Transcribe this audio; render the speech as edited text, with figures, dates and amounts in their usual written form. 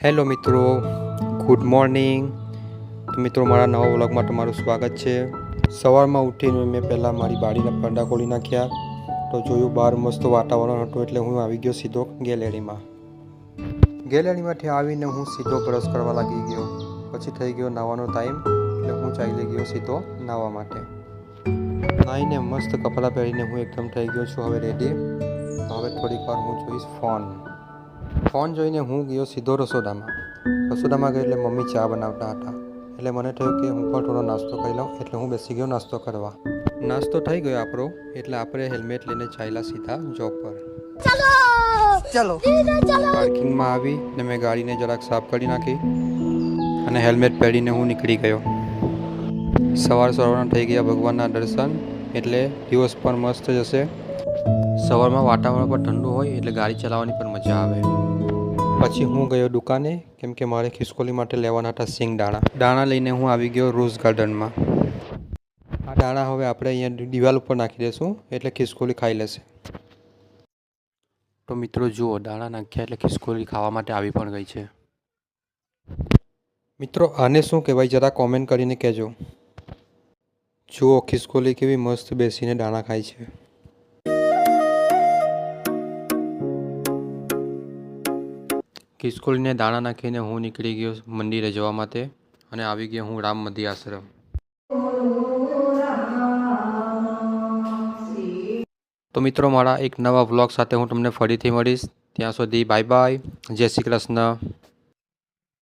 Hello મિત્રો, good morning. તો મિત્રો, મારા નવા વ્લોગમાં તમારું સ્વાગત છે. સવારમાં ઉઠીને મેં પહેલાં મારી બારીના પડદા ખોલી નાખ્યા. તો જોયું બહાર મસ્ત વાતાવરણ હતું એટલે હું આવી ગયો સીધો ગેલેરીમાં. ગેલેરીમાંથી આવીને હું સીધો બ્રશ કરવા લાગી ગયો. પછી થઈ ગયો નાવાનો ટાઈમ એટલે હું ચાલી ગયો સીધો નાહવા માટે. નાહીને મસ્ત કપડાં પહેરીને હું એકદમ થઈ ગયો છું હવે રેડી. હવે થોડીક વાર હું જોઈશ ફોન જોઈને હું ગયો સીધો રસોડામાં ગયો એટલે મમ્મી ચા બનાવતા હતા એટલે મને થયું કે હું પણ થોડો નાસ્તો કરી લઉં એટલે હું બેસી ગયો નાસ્તો કરવા. નાસ્તો થઈ ગયો આપણો એટલે આપણે હેલ્મેટ લઈને ચાલ્યા સીધા જોબ પર. ચલો પાર્કિંગમાં આવી ને મેં ગાડીને જરાક સાફ કરી નાખી અને હેલ્મેટ પહેરીને હું નીકળી ગયો. સવારના થઈ ગયા ભગવાનના દર્શન એટલે દિવસ પણ મસ્ત જશે. સવારમાં વાતાવરણ પણ ઠંડુ હોય એટલે ગાડી ચલાવવાની પણ મજા આવે. પછી હું ગયો દુકાને કેમ કે મારે ખિસકોલી માટે લેવાના હતા દાણા લઈને હું આવી ગયો રોઝ ગાર્ડનમાં. આ દાણા હવે આપણે અહીંયા દિવાલ ઉપર નાખી દઈશું એટલે ખિસકોલી ખાઈ લેશે. તો મિત્રો જુઓ, દાણા નાખ્યા એટલે ખિસકોલી ખાવા માટે આવી પણ ગઈ છે. મિત્રો આને શું કહેવાય જરા કોમેન્ટ કરીને કહેજો. જુઓ ખિસકોલી કેવી મસ્ત બેસીને દાણા ખાય છે. ખિસકોલીને દાણા નાખીને હું નીકળી ગયો મંદિરે જવા માટે અને આવી ગયો હું રામ મંદિર આશ્રમ. તો મિત્રો, મારા એક નવા વ્લોગ સાથે હું તમને ફરીથી મળીશ. ત્યાં સુધી બાય બાય, જય શ્રી કૃષ્ણ.